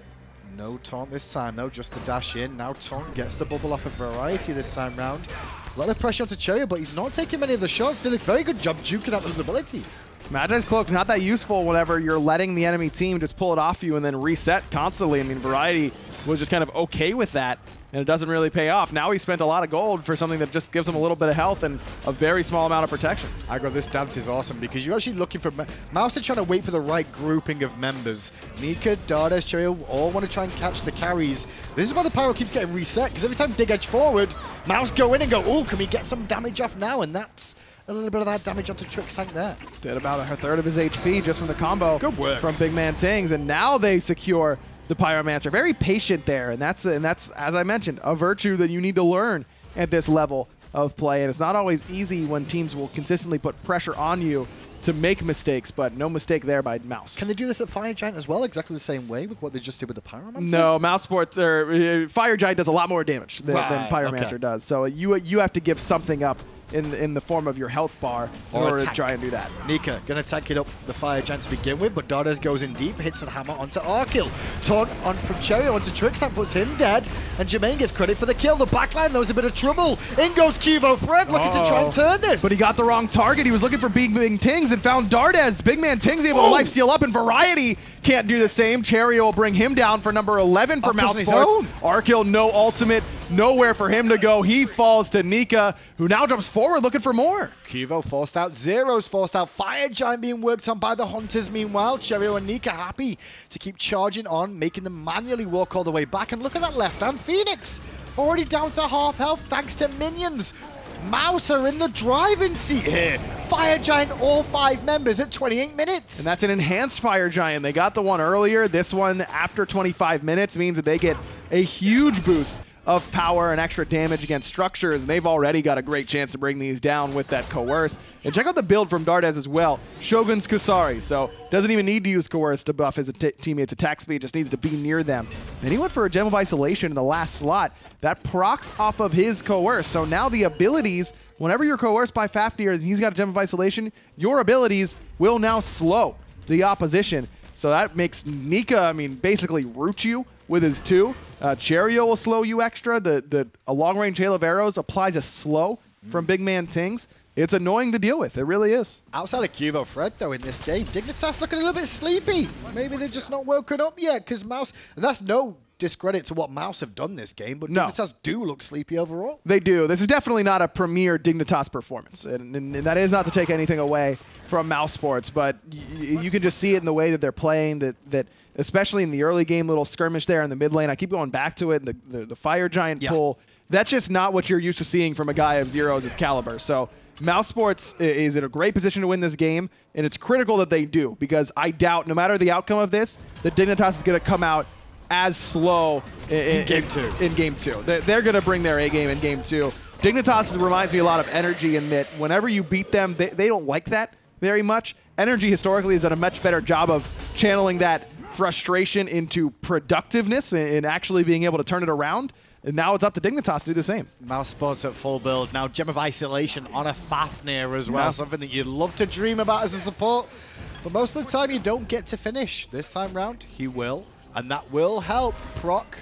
No taunt this time, though, just the dash in. Now Taunt gets the bubble off of Variety this time round. A lot of pressure onto Cherryo, but he's not taking many of the shots. Did a very good job juking out those abilities. Medjai's Cloak, not that useful whenever you're letting the enemy team just pull it off you and then reset constantly. I mean, Variety was just kind of okay with that, and it doesn't really pay off. Now he spent a lot of gold for something that just gives him a little bit of health and a very small amount of protection. Aggro, this dance is awesome because you're actually looking for... Mouse are trying to wait for the right grouping of members. Nika, Dardez, Cherryo all want to try and catch the carries. This is why the Pyro keeps getting reset, because every time Dig Edge forward, Mouse go in and go, oh, can we get some damage off now? And that's a little bit of that damage onto Trixtank there. Did about a third of his HP just from the combo. Good work from BigManTingz, and now they secure the Pyromancer. Very patient there, and that's, as I mentioned, a virtue that you need to learn at this level of play. And it's not always easy when teams will consistently put pressure on you to make mistakes, but no mistake there by Mouse. Can they do this at Fire Giant as well, exactly the same way with what they just did with the Pyromancer? No, Mousesports or Fire Giant does a lot more damage than Pyromancer does. So you have to give something up in the form of your health bar in order to try and do that. Nika going to tank it up the Fire Giant to begin with, but Dardez goes in deep, hits a hammer onto Arkkyl. Taunt on from Cherryo onto Trixtank, puts him dead, and Jermain gets credit for the kill. The backline knows a bit of trouble. In goes QvoFred, looking to try and turn this. But he got the wrong target. He was looking for BigManTingz and found Dardez. BigManTingz able to lifesteal up, and Variety can't do the same. Cherryo will bring him down for number 11 for Mousesports. Arkkyl, no ultimate, nowhere for him to go. He falls to Nika, who now jumps forward looking for more. Qvo forced out, Zyrhoes forced out, Fire Giant being worked on by the Hunters. Meanwhile, Cherryo and Nika happy to keep charging on, making them manually walk all the way back. And look at that left-hand Phoenix, already down to half health thanks to minions. Mouse are in the driving seat here. Fire Giant, all 5 members at 28 minutes. And that's an enhanced Fire Giant. They got the one earlier. This one, after 25 minutes, means that they get a huge boost of power and extra damage against structures, and they've already got a great chance to bring these down with that Coerce. And check out the build from Dardez as well. Shogun's Kusari, so doesn't even need to use Coerce to buff his teammates' attack speed, just needs to be near them. And he went for a Gem of Isolation in the last slot. That procs off of his Coerce, so now the abilities, whenever you're coerced by Fafnir and he's got a Gem of Isolation, your abilities will now slow the opposition. So that makes Nika, I mean, basically root you with his 2. Cherryo will slow you extra. A long-range hail of arrows applies a slow from BigManTingz. It's annoying to deal with. It really is. Outside of QvoFred, though, in this game, Dignitas looking a little bit sleepy. Maybe they're just not woken up yet, because Mouse... And that's no discredit to what Mouse have done this game, but Dignitas do look sleepy overall. They do. This is definitely not a premier Dignitas performance, and that is not to take anything away from Mousesports, but you can just see it in the way that they're playing, that especially in the early game, little skirmish there in the mid lane. I keep going back to it, the Fire Giant pull. That's just not what you're used to seeing from a guy of Zyrhoes' caliber. So Mousesports is in a great position to win this game, and it's critical that they do, because I doubt, no matter the outcome of this, that Dignitas is going to come out as slow in game 2. They're going to bring their A game in game 2. Dignitas reminds me a lot of Energy in that whenever you beat them, they don't like that very much. Energy historically has done a much better job of channeling that frustration into productiveness and actually being able to turn it around. And now it's up to Dignitas to do the same. Mousesports at full build. Now Gem of Isolation on a Fafnir as well. Something that you'd love to dream about as a support. But most of the time, you don't get to finish. This time round, he will. And that will help proc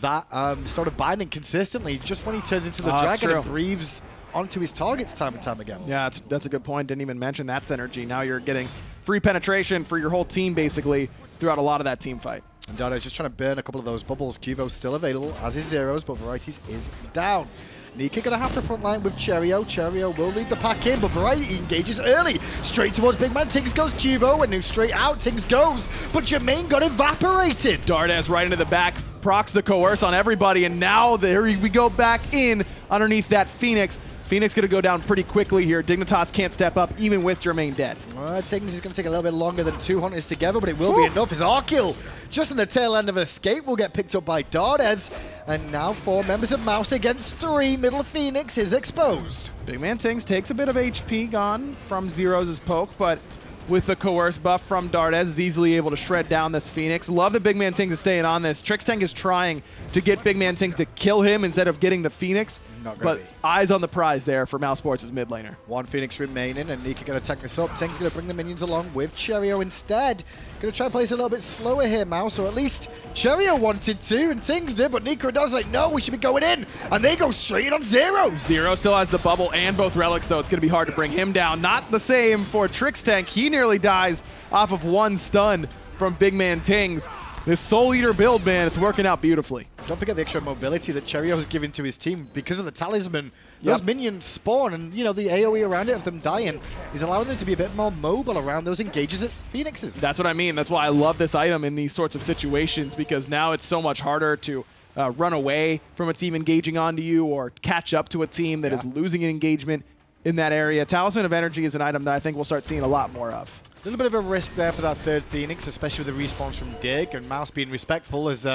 that sort of binding consistently just when he turns into the dragon and breathes onto his targets time and time again. Yeah, that's a good point. Didn't even mention that synergy. Now you're getting free penetration for your whole team, basically, throughout a lot of that team fight. And Dardez just trying to burn a couple of those bubbles. Qvo's still available, as is Zyrhoes, but Varieties is down. Nika going to have to frontline with Cherryo. Cherryo will lead the pack in, but Variety engages early. Straight towards BigManTingz goes Quvo, and now straight out Tingz goes. But Jermain got evaporated. Dardez right into the back, procs the coerce on everybody, and now there we go back in underneath that Phoenix. Phoenix going to go down pretty quickly here. Dignitas can't step up, even with Jermain dead. Tingz is going to take a little bit longer than two hunters together, but it will be enough as Arkkyl, just in the tail end of an escape, will get picked up by Dardez. And now 4 members of Mouse against 3. Middle Phoenix is exposed. BigManTingz takes a bit of HP gone from Zyrhoes' poke, but with the coerce buff from Dardez, is easily able to shred down this Phoenix. Love that BigManTingz is staying on this. Trixtank is trying to get BigManTingz to kill him instead of getting the Phoenix. But eyes on the prize there for Mousesports' mid laner. 1 Phoenix remaining, and Nika going to tank this up. Tingz going to bring the minions along with Cherryo instead. Going to try and play this a little bit slower here, Mouse, or at least Cherryo wanted to, and Tingz did, but Nika and Dardez like, no, we should be going in, and they go straight on Zyrhoes. Zero still has the bubble and both relics, though. It's going to be hard to bring him down. Not the same for Trixtank. He nearly dies off of 1 stun from BigManTingz. This Soul Eater build, man, it's working out beautifully. Don't forget the extra mobility that Cherryo has given to his team because of the talisman. Those minions spawn, and you know the AoE around it of them dying is allowing them to be a bit more mobile around those engages at Phoenixes. That's what I mean. That's why I love this item in these sorts of situations, because now it's so much harder to run away from a team engaging onto you or catch up to a team that is losing an engagement in that area. Talisman of Energy is an item that I think we'll start seeing a lot more of. A little bit of a risk there for that 3rd Phoenix, especially with the respawns from Dig, and Mouse being respectful as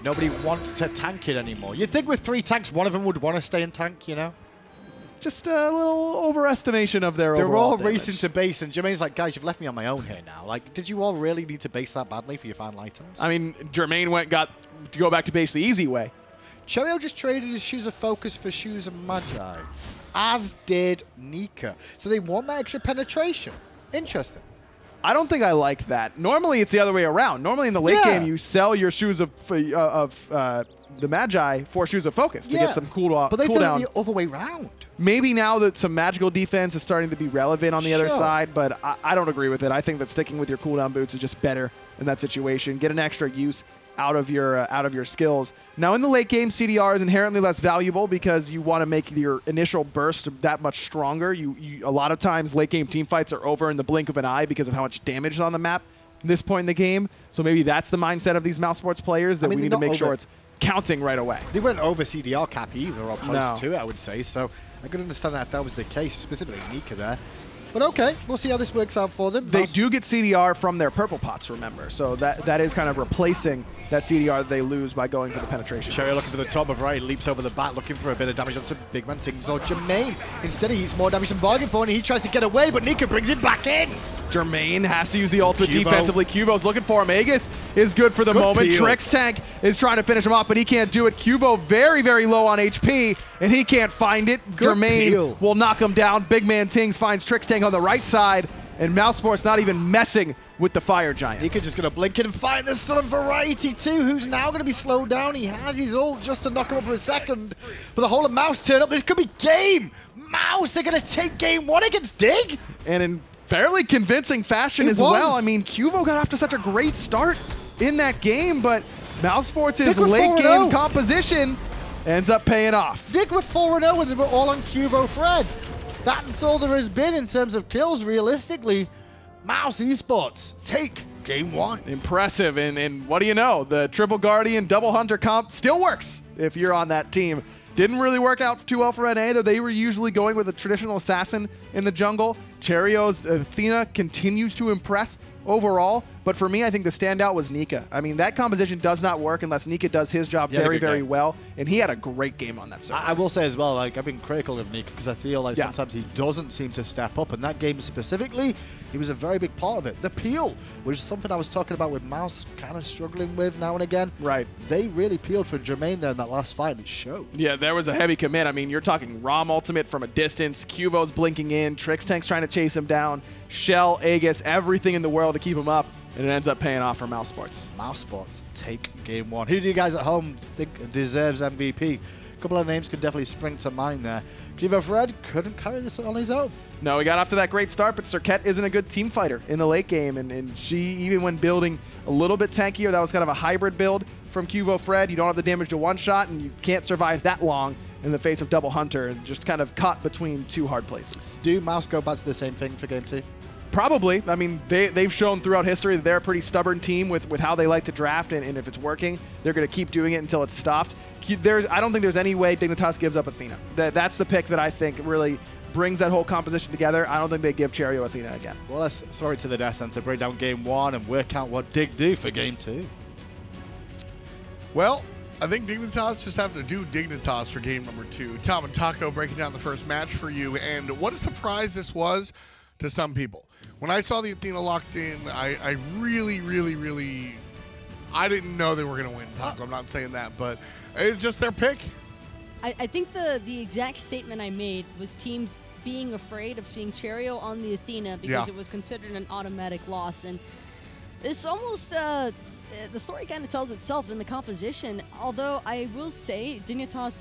nobody wants to tank it anymore. You'd think with 3 tanks, one of them would want to stay in tank, you know? Just a little overestimation of their They're overall all damage. racing to base, and Jermain's like, guys, you've left me on my own here now. Like, did you all really need to base that badly for your final items? I mean, Jermain got to go back to base the easy way. Cherryo just traded his Shoes of Focus for Shoes of Magi, as did Nika. So they want that extra penetration. Interesting. I don't think I like that. Normally, it's the other way around. Normally, in the late game, you sell your Shoes of the Magi for Shoes of Focus to get some cooldown. But they've done it the other way around. Maybe now that some magical defense is starting to be relevant on the other side, but I don't agree with it. I think that sticking with your cooldown boots is just better in that situation. Get an extra use out of your skills. Now in the late game, CDR is inherently less valuable because you want to make your initial burst that much stronger. A lot of times late game team fights are over in the blink of an eye because of how much damage is on the map at this point in the game. So maybe that's the mindset of these Mousesports players, that we need to make sure it's counting right away. They weren't over CDR cap either, or close to it, I would say. So I could understand that if that was the case, specifically Nika there. But okay, we'll see how this works out for them. They do get CDR from their purple pots, remember. So that is kind of replacing that CDR that they lose by going for the penetration. Cherryo looking for the top of right, leaps over the back, looking for a bit of damage onto BigManTingz or Jermain. Instead, he eats more damage than bargain for, and he tries to get away, but Nika brings him back in. Jermain has to use the ultimate defensively. Quvo's looking for him. Aegis is good for the moment. Trixtank is trying to finish him off, but he can't do it. Quvo very, very low on HP, and he can't find it. Jermain will knock him down. BigManTingz finds Trixtank on the right side, and Mousesports not even messing with the Fire Giant. Nika just going to blink in and find the stun of Variety too, who's now going to be slowed down. He has his ult just to knock him up for a second, but the whole of Mouse turn up. This could be game. Mouse are going to take game 1 against Dig. And in fairly convincing fashion as well. I mean, Quvo got off to such a great start in that game, but Mousesports' late game composition ends up paying off. Dig with 4-0 and they were all on QvoFred. That's all there has been in terms of kills, realistically. Mouse Esports take game 1. Impressive, and what do you know? The Triple Guardian Double Hunter comp still works if you're on that team. Didn't really work out too well for NA, though they were usually going with a traditional assassin in the jungle. Cherryo's Athena continues to impress overall. But for me, I think the standout was Nika. I mean, that composition does not work unless Nika does his job very, very well. And he had a great game on that Cerberus. I will say as well, like, I've been critical of Nika because I feel like sometimes he doesn't seem to step up. And that game specifically, he was a very big part of it. The peel, which is something I was talking about with Mouse kind of struggling with now and again. Right. They really peeled for Jermain there in that last fight, and it showed. Yeah, there was a heavy commit. I mean, you're talking Rama ultimate from a distance, Qvo's blinking in, Trixtank's trying to chase him down, Shell, Aegis, everything in the world to keep him up, and it ends up paying off for Mousesports. Mousesports take game one. Who do you guys at home think deserves MVP? A couple of names could definitely spring to mind there. QvoFred couldn't carry this on his own. No, he got off to that great start, but Serqet isn't a good team fighter in the late game, and she, even when building a little bit tankier, that was kind of a hybrid build from QvoFred. You don't have the damage to one shot, and you can't survive that long in the face of double Hunter, and just kind of caught between two hard places. Do Mouse go back to the same thing for game two? Probably. I mean, they've shown throughout history that they're a pretty stubborn team with how they like to draft, and if it's working, they're going to keep doing it until it's stopped. I don't think there's any way Dignitas gives up Athena. That's the pick that I think really brings that whole composition together. I don't think they give Cherryo Athena again. Well, let's throw it to the desk then to break down game one and work out what Dig do for game two. Well, I think Dignitas just have to do Dignitas for game number two. Tom and Taco breaking down the first match for you, and what a surprise this was to some people. When I saw the Athena locked in, I really, I didn't know they were going to win, Taco. I'm not saying that, but it's just their pick. I think the exact statement I made was teams being afraid of seeing Cherryo on the Athena because it was considered an automatic loss. And it's almost, the story kind of tells itself in the composition, although I will say Dignitas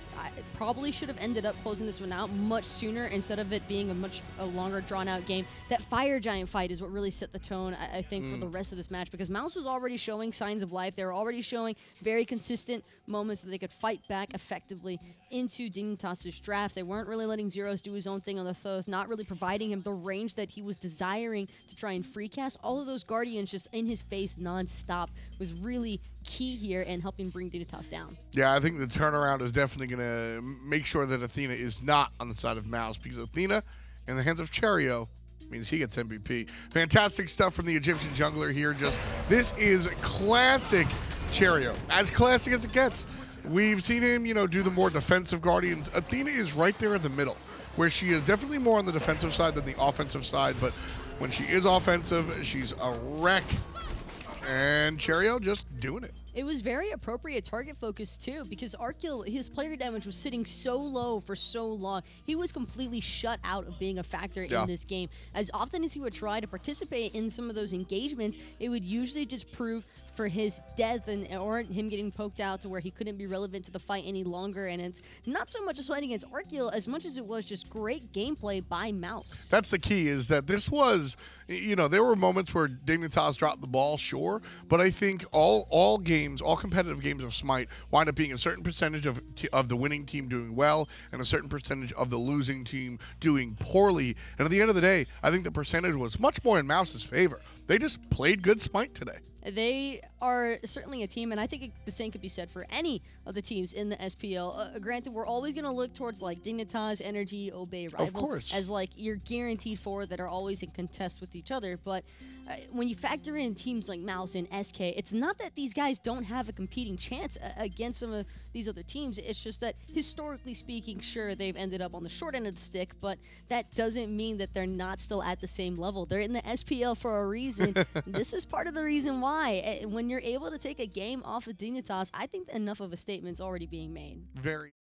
probably should have ended up closing this one out much sooner instead of it being a longer drawn-out game. That Fire Giant fight is what really set the tone, I think, for the rest of this match, because Mouse was already showing signs of life. They were already showing very consistent moments that they could fight back effectively into Dignitas' draft. They weren't really letting Zyrhoes do his own thing on the Thoth, not really providing him the range that he was desiring to try and free cast. All of those Guardians just in his face non-stop was really key here and helping bring Dignitas down. Yeah, I think the turnaround is definitely going to make sure that Athena is not on the side of Mouse, because Athena, in the hands of Cherryo, means he gets MVP. Fantastic stuff from the Egyptian jungler here. This is classic Cherryo, as classic as it gets. We've seen him, do the more defensive Guardians. Athena is right there in the middle, where she is definitely more on the defensive side than the offensive side, but when she is offensive, she's a wreck. And Cherryo just doing it. It was very appropriate target focus, too, because Arkkyl, his player damage was sitting so low for so long. He was completely shut out of being a factor in this game. As often as he would try to participate in some of those engagements, it would usually just prove for his death or him getting poked out to where he couldn't be relevant to the fight any longer. And it's not so much a fight against Arkkyl as much as it was just great gameplay by Mouse. That's the key, is that this was, there were moments where Dignitas dropped the ball, sure, but I think all competitive games of Smite wind up being a certain percentage of the winning team doing well and a certain percentage of the losing team doing poorly. And at the end of the day, I think the percentage was much more in Mouse's favor. They just played good Smite today. They are certainly a team, and I think the same could be said for any of the teams in the SPL. Granted, we're always going to look towards Dignitas, Energy, Obey, Rival as your guaranteed four that are always in contest with each other. But when you factor in teams like Mouse and SK, it's not that these guys don't have a competing chance against some of these other teams. It's just that historically speaking, sure, they've ended up on the short end of the stick, but that doesn't mean that they're not still at the same level. They're in the SPL for a reason. This is part of the reason why. When you're able to take a game off of Dignitas, I think enough of a statement's already being made. Very.